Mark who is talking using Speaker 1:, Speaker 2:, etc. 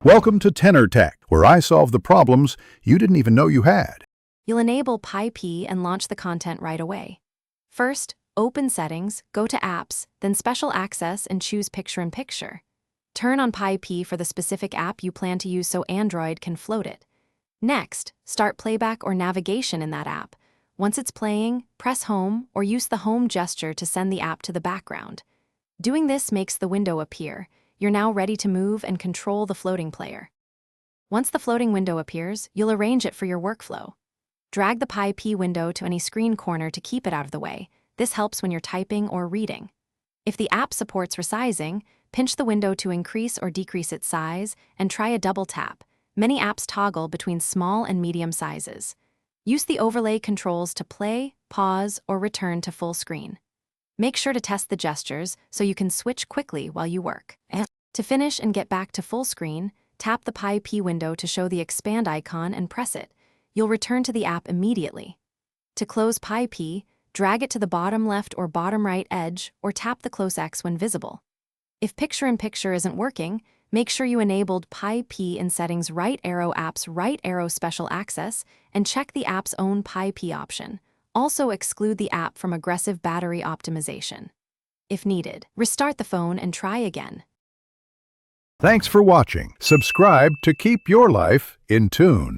Speaker 1: Welcome to Tenor Tech, where I solve the problems you didn't even know you had.
Speaker 2: You'll enable PyP and launch the content right away. First, open Settings, go to Apps, then Special Access and choose Picture-in-Picture. Turn on PyP for the specific app you plan to use so Android can float it. Next, start playback or navigation in that app. Once it's playing, press Home or use the Home gesture to send the app to the background. Doing this makes the window appear. You're now ready to move and control the floating player. Once the floating window appears, you'll arrange it for your workflow. Drag the PyP window to any screen corner to keep it out of the way. This helps when you're typing or reading. If the app supports resizing, pinch the window to increase or decrease its size, and try a double tap. Many apps toggle between small and medium sizes. Use the overlay controls to play, pause, or return to full screen. Make sure to test the gestures so you can switch quickly while you work. To finish and get back to full screen, tap the PyP window to show the expand icon and press it. You'll return to the app immediately. To close PyP, drag it to the bottom left or bottom right edge or tap the close X when visible. If Picture-in-Picture isn't working, make sure you enabled PyP in Settings right arrow Apps right arrow Special Access and check the app's own PyP option. Also exclude the app from aggressive battery optimization. If needed, restart the phone and try again.
Speaker 1: Thanks for watching. Subscribe to keep your life in tune.